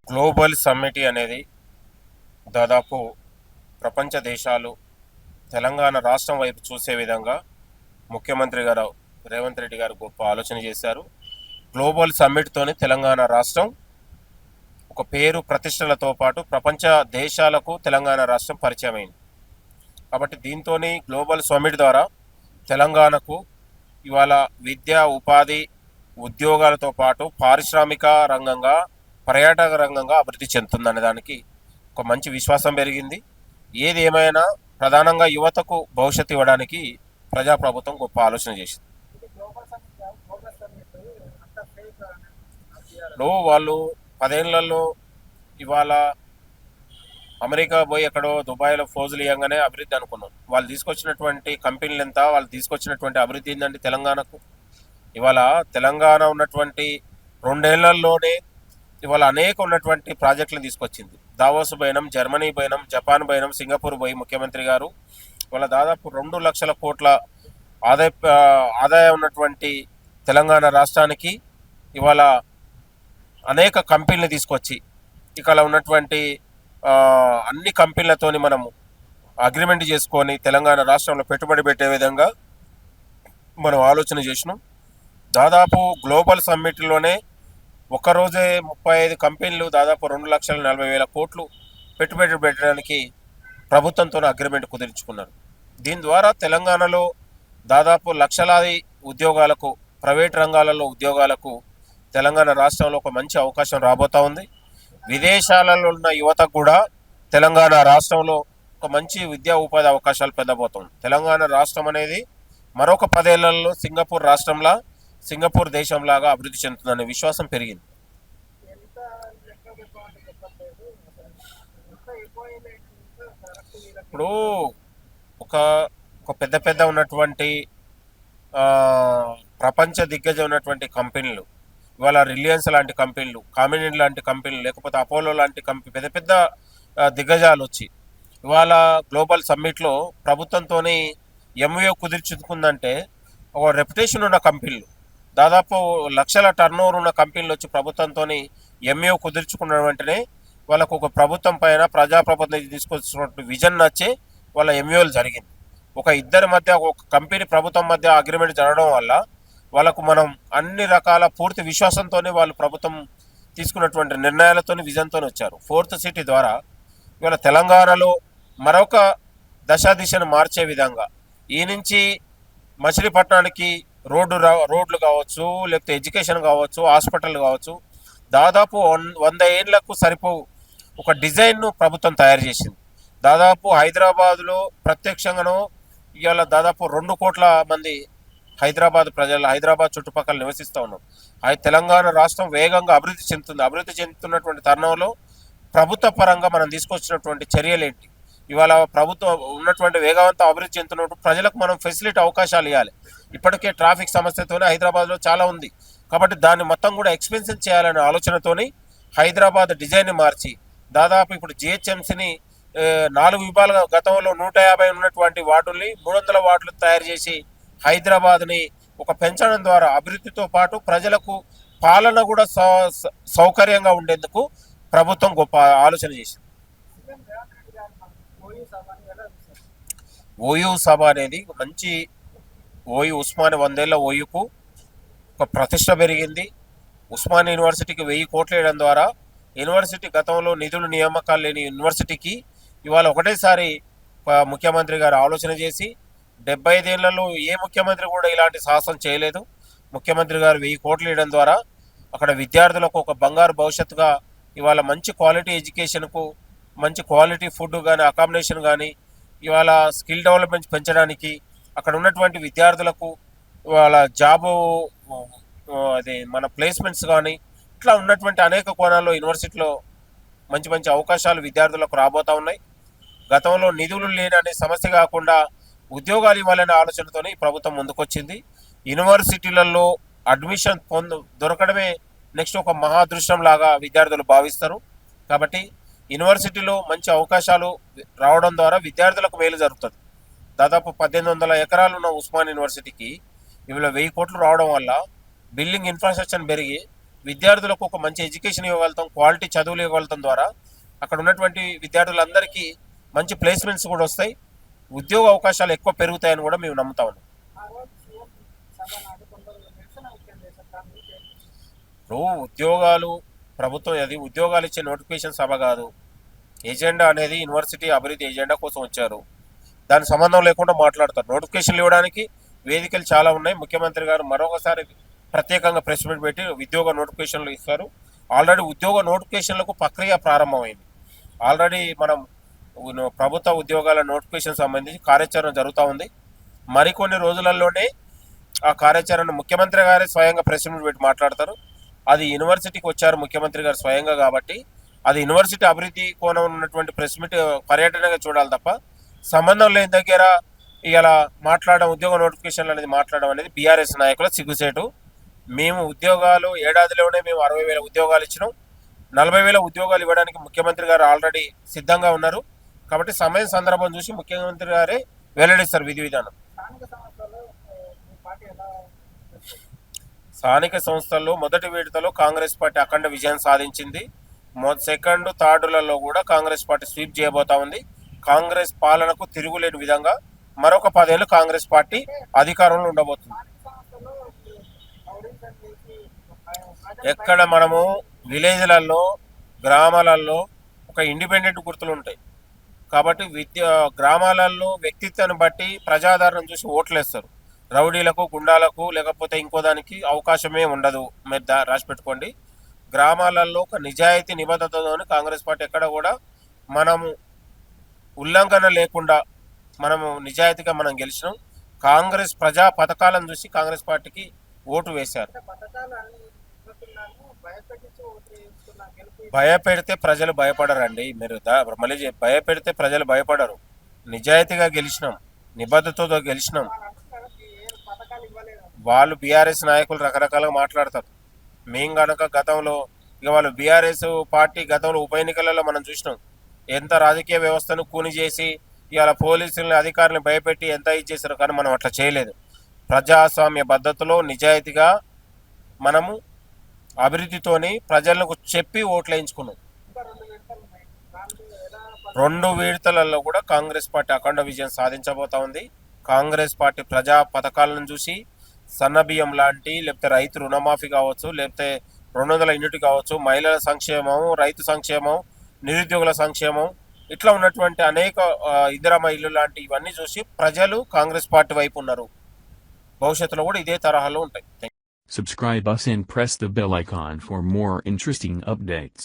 Global summit అనేది దాదాపు ప్రపంచ దేశాలు తెలంగాణ రాష్ట్రం వైపు చూసే విధంగా ముఖ్యమంత్రి గారు రేవంత్ రెడ్డి గారు గొప్ప ఆలోచన చేశారు. గ్లోబల్ సమ్మిట్తోనే తెలంగాణ రాష్ట్రం ఒక పేరు ప్రతిష్టలతో పాటు ప్రపంచ దేశాలకు తెలంగాణ రాష్ట్రం పరిచయం అయింది. కాబట్టి దీంతో గ్లోబల్ సమ్మిట్ ద్వారా తెలంగాణకు ఇవాళ విద్య, ఉపాధి, ఉద్యోగాలతో పాటు పారిశ్రామిక రంగంగా, పర్యాటక రంగంగా అభివృద్ధి చెందుతుందనే దానికి ఒక మంచి విశ్వాసం పెరిగింది. ఏది ఏమైనా ప్రధానంగా యువతకు భవిష్యత్తు ఇవ్వడానికి ప్రజాప్రభుత్వం గొప్ప ఆలోచన చేసింది. వాళ్ళు 10 ఏళ్లలో ఇవాళ అమెరికా పోయి ఎక్కడో దుబాయ్లో ఫోజులు ఇవ్వగానే అభివృద్ధి అనుకున్నాం. వాళ్ళు తీసుకొచ్చినటువంటి కంపెనీలు ఎంత, వాళ్ళు తీసుకొచ్చినటువంటి అభివృద్ధి ఏంటంటే తెలంగాణకు ఇవాళ తెలంగాణ ఉన్నటువంటి 2 ఏళ్లలోనే ఇవాళ అనేక ఉన్నటువంటి ప్రాజెక్టులు తీసుకొచ్చింది. దావోస్ పోయినాం, జర్మనీ పోయినాం, జపాన్ పోయినాం, సింగపూర్ పోయి ముఖ్యమంత్రి గారు ఇవాళ దాదాపు 2 లక్షల కోట్ల ఆదాయ ఆదాయం ఉన్నటువంటి తెలంగాణ రాష్ట్రానికి ఇవాళ అనేక కంపెనీలు తీసుకొచ్చి ఇక్కడ ఉన్నటువంటి అన్ని కంపెనీలతోని మనము అగ్రిమెంట్ చేసుకొని తెలంగాణ రాష్ట్రంలో పెట్టుబడి పెట్టే విధంగా మనం ఆలోచన చేసినాం. దాదాపు గ్లోబల్ సమ్మిట్లోనే ఒక్కరోజే 35 కంపెనీలు దాదాపు 2,40,000 కోట్లు పెట్టుబడి పెట్టడానికి ప్రభుత్వంతో అగ్రిమెంట్ కుదుర్చుకున్నారు. దీని ద్వారా తెలంగాణలో దాదాపు లక్షలాది ఉద్యోగాలకు, ప్రైవేట్ రంగాలలో ఉద్యోగాలకు తెలంగాణ రాష్ట్రంలో ఒక మంచి అవకాశం రాబోతూ ఉంది. విదేశాలలో ఉన్న యువతకు కూడా తెలంగాణ రాష్ట్రంలో ఒక మంచి విద్యా ఉపాధి అవకాశాలు పొందబోతుంది. తెలంగాణ రాష్ట్రం అనేది మరొక 10 ఏళ్లలో సింగపూర్ రాష్ట్రంలా, సింగపూర్ దేశంలాగా అభివృద్ధి చెందుతుందనే విశ్వాసం పెరిగింది. ఇప్పుడు ఒక ఒక పెద్ద పెద్ద ఉన్నటువంటి ప్రపంచ దిగ్గజ ఉన్నటువంటి కంపెనీలు, ఇవాళ రిలయన్స్ లాంటి కంపెనీలు, కామినెంట్ లాంటి కంపెనీలు, లేకపోతే అపోలో లాంటి పెద్ద పెద్ద దిగ్గజాలు వచ్చి ఇవాళ గ్లోబల్ సమ్మిట్లో ప్రభుత్వంతో ఎంఓయూ కుదుర్చుకుందంటే ఒక రెప్యుటేషన్ ఉన్న కంపెనీలు, దాదాపు లక్షల టర్నోవర్ ఉన్న కంపెనీలు వచ్చి ప్రభుత్వంతో ఎంఓయూ కుదుర్చుకున్న వెంటనే వాళ్ళకు ఒక ప్రభుత్వం పైన ప్రజాప్రభుత్వం తీసుకొచ్చినటువంటి విజన్ నచ్చే వాళ్ళ ఎంఓయూలు జరిగింది. ఒక ఇద్దరి మధ్య, ఒక కంపెనీ ప్రభుత్వం మధ్య అగ్రిమెంట్ జరగడం వల్ల వాళ్ళకు మనం అన్ని రకాల పూర్తి విశ్వాసంతోనే వాళ్ళు ప్రభుత్వం తీసుకున్నటువంటి నిర్ణయాలతో విజన్తో వచ్చారు. 4th సిటీ ద్వారా ఇవాళ తెలంగాణలో మరొక దిశను మార్చే విధంగా ఈ నుంచి మచిలీపట్నానికి రోడ్లు కావచ్చు, లేకపోతే ఎడ్యుకేషన్ కావచ్చు, హాస్పిటల్ కావచ్చు, దాదాపు 100 ఏళ్లకు సరిపోవు ఒక డిజైన్ను ప్రభుత్వం తయారు చేసింది. దాదాపు హైదరాబాదులో ప్రత్యక్షంగానో ఇవాళ దాదాపు 2 కోట్ల మంది హైదరాబాద్ ప్రజలు హైదరాబాద్ చుట్టుపక్కల నివసిస్తూ ఉన్నాం. తెలంగాణ రాష్ట్రం వేగంగా అభివృద్ధి చెందుతున్నటువంటి తరుణంలో ప్రభుత్వ పరంగా మనం తీసుకొచ్చినటువంటి చర్యలు ఏంటి? ఇవాళ ప్రభుత్వం ఉన్నటువంటి వేగవంతం అభివృద్ధి చెందుతున్నట్టు ప్రజలకు మనం ఫెసిలిటీ అవకాశాలు ఇవ్వాలి. ఇప్పటికే ట్రాఫిక్ సమస్యతోనే హైదరాబాద్లో చాలా ఉంది. కాబట్టి దాన్ని మొత్తం కూడా ఎక్స్పెన్షన్ చేయాలనే ఆలోచనతోని హైదరాబాద్ డిజైన్ మార్చి దాదాపు ఇప్పుడు జిహెచ్ఎంసీని 4 విభాగాలుగా, గతంలో 150 ఉన్నటువంటి వార్డుల్ని 300 వార్డులు తయారు చేసి హైదరాబాద్ని ఒక పెంచడం ద్వారా అభివృద్ధితో పాటు ప్రజలకు పాలన కూడా సౌకర్యంగా ఉండేందుకు ప్రభుత్వం గొప్ప ఆలోచన చేసింది. ఓయూ సభ అనేది మంచి ఉస్మాని 100 ఏళ్ల ఓయూకు ఒక ప్రతిష్ట పెరిగింది. ఉస్మాన్ యూనివర్సిటీకి 1000 కోట్లు వేయడం ద్వారా యూనివర్సిటీ గతంలో నిధులు నియామకాలు లేని యూనివర్సిటీకి ఇవాళ ఒకటేసారి ముఖ్యమంత్రి గారు ఆలోచన చేసి 75 ఏళ్లలో ఏ ముఖ్యమంత్రి కూడా ఇలాంటి సాహసం చేయలేదు. ముఖ్యమంత్రి గారు 1000 కోట్లు వేయడం ద్వారా అక్కడ విద్యార్థులకు ఒక బంగారు భవిష్యత్తుగా ఇవాళ మంచి క్వాలిటీ ఎడ్యుకేషన్కు, మంచి క్వాలిటీ ఫుడ్ కానీ, అకామిడేషన్ కానీ, ఇవాళ స్కిల్ డెవలప్మెంట్ పెంచడానికి, అక్కడ ఉన్నటువంటి విద్యార్థులకు ఇవాళ జాబు అదే మన ప్లేస్మెంట్స్ కానీ, ఇట్లా ఉన్నటువంటి అనేక కోణాల్లో యూనివర్సిటీలో మంచి మంచి అవకాశాలు విద్యార్థులకు రాబోతూ ఉన్నాయి. గతంలో నిధులు లేని సమస్య కాకుండా ఉద్యోగాలు ఇవ్వాలనే ఆలోచనతో ఈ ప్రభుత్వం ముందుకొచ్చింది. యూనివర్సిటీలలో అడ్మిషన్ దొరకడమే నెక్స్ట్ ఒక మహాదృష్టం లాగా విద్యార్థులు భావిస్తారు. కాబట్టి యూనివర్సిటీలో మంచి అవకాశాలు రావడం ద్వారా విద్యార్థులకు మేలు జరుగుతుంది. దాదాపు 1800 ఎకరాలు ఉన్న ఉస్మాన్ యూనివర్సిటీకి ఇవాళ 1000 కోట్లు రావడం వల్ల బిల్డింగ్ ఇన్ఫ్రాస్ట్రక్చర్ పెరిగి విద్యార్థులకు ఒక మంచి ఎడ్యుకేషన్ ఇవ్వగలుగుతాం, క్వాలిటీ చదువులు ఇవ్వగలుగుతాం ద్వారా అక్కడ ఉన్నటువంటి విద్యార్థులందరికీ మంచి ప్లేస్మెంట్స్ కూడా వస్తాయి, ఉద్యోగ అవకాశాలు ఎక్కువ పెరుగుతాయని కూడా మేము నమ్ముతా ఉన్నాం. ఇప్పుడు ఉద్యోగాలు ప్రభుత్వం అది ఉద్యోగాలు ఇచ్చే నోటిఫికేషన్ సభ కాదు. ఎజెండా అనేది యూనివర్సిటీ అభివృద్ధి ఎజెండా కోసం వచ్చారు. దాని సంబంధం లేకుండా మాట్లాడతారు. నోటిఫికేషన్లు ఇవ్వడానికి వేదికలు చాలా ఉన్నాయి. ముఖ్యమంత్రి గారు మరొకసారి ప్రత్యేకంగా ప్రెస్ మీట్ పెట్టి ఉద్యోగ నోటిఫికేషన్లు ఇస్తారు. ఆల్రెడీ ఉద్యోగ నోటిఫికేషన్లకు ప్రక్రియ ప్రారంభమైంది. ఆల్రెడీ మనం ప్రభుత్వ ఉద్యోగాల నోటిఫికేషన్ సంబంధించి కార్యాచరణ జరుగుతూ ఉంది. మరికొన్ని రోజులలోనే ఆ కార్యాచరణ ముఖ్యమంత్రి గారే స్వయంగా ప్రెస్ మీట్ పెట్టి మాట్లాడతారు. అది యూనివర్సిటీకి వచ్చారు ముఖ్యమంత్రి గారు స్వయంగా కాబట్టి అది యూనివర్సిటీ అభివృద్ధి కోణం ఉన్నటువంటి ప్రెస్ మీట్ పర్యటనగా చూడాలి తప్ప సంబంధం లేని దగ్గర ఇలా మాట్లాడడం ఉద్యోగ నోటిఫికేషన్లు అనేది మాట్లాడడం అనేది బీఆర్ఎస్ నాయకుల సిగ్గుసేటు. మేము ఉద్యోగాలు ఏడాదిలోనే మేము 60,000 ఉద్యోగాలు ఇచ్చినాం. 40,000 ఉద్యోగాలు ఇవ్వడానికి ముఖ్యమంత్రి గారు ఆల్రెడీ సిద్ధంగా ఉన్నారు. కాబట్టి సమయం సందర్భం చూసి ముఖ్యమంత్రి గారే వెల్లడిస్తారు విధి విధానం. స్థానిక సంస్థల్లో మొదటి విడతలో కాంగ్రెస్ పార్టీ అఖండ విజయం సాధించింది. సెకండ్ థర్డ్లలో కూడా కాంగ్రెస్ పార్టీ స్వీప్ చేయబోతా ఉంది. కాంగ్రెస్ పాలనకు తిరుగులేని విధంగా మరొక 10 ఏళ్ళు కాంగ్రెస్ పార్టీ అధికారంలో ఉండబోతుంది. ఎక్కడ మనము విలేజ్లలో గ్రామాలలో ఒక ఇండిపెండెంట్ గుర్తులు ఉంటాయి కాబట్టి గ్రామాలలో వ్యక్తిత్వాన్ని బట్టి ప్రజాదరణ చూసి ఓట్లేస్తారు. రౌడీలకు గుండాలకు లేకపోతే ఇంకో దానికి అవకాశమే ఉండదు. మీరు రాసి పెట్టుకోండి. గ్రామాలలో ఒక నిజాయితీ నిబద్ధతతోని కాంగ్రెస్ పార్టీ ఎక్కడ కూడా మనము ఉల్లంఘన లేకుండా మనము నిజాయితీగా మనం గెలిచినాం. కాంగ్రెస్ ప్రజా పథకాలను చూసి కాంగ్రెస్ పార్టీకి ఓటు వేశారు. భయపెడితే ప్రజలు భయపడరండి. మీరు మళ్ళీ భయపెడితే ప్రజలు భయపడరు. నిజాయితీగా గెలిచినాం, నిబద్ధతతో గెలిచినాం. వాళ్ళు బీఆర్ఎస్ నాయకులు రకరకాలుగా మాట్లాడతారు. మేము కనుక గతంలో ఇక వాళ్ళు బీఆర్ఎస్ పార్టీ గతంలో ఉప ఎన్నికలలో మనం చూసినాం ఎంత రాజకీయ వ్యవస్థను కూని చేసి ఇవాళ పోలీసులని అధికారులను భయపెట్టి ఎంత ఇచ్చేసారు. కానీ మనం అట్లా చేయలేదు. ప్రజాస్వామ్య పద్ధతిలో నిజాయితీగా మనము అభివృద్ధితోని ప్రజలకు చెప్పి ఓట్లు వేయించుకున్నాం. 2 విడతలలో కూడా కాంగ్రెస్ పార్టీ అఖండ విజయం సాధించబోతా ఉంది. కాంగ్రెస్ పార్టీ ప్రజా పథకాలను చూసి సన్నబియ్యం లాంటి లేకపోతే రైతు రుణమాఫీ కావచ్చు, లేకపోతే 200 యూనిట్ కావచ్చు, మహిళల సంక్షేమం, రైతు సంక్షేమం, నిరుద్యోగుల సంక్షేమం, ఇట్లా ఉన్నటువంటి అనేక ఇందిరమ్మ ఇల్లు లాంటి ఇవన్నీ చూసి ప్రజలు కాంగ్రెస్ పార్టీ వైపు ఉన్నారు. భవిష్యత్తులో కూడా ఇదే తరహాలో ఉంటాయి. Subscribe us and press the bell icon for more interesting updates.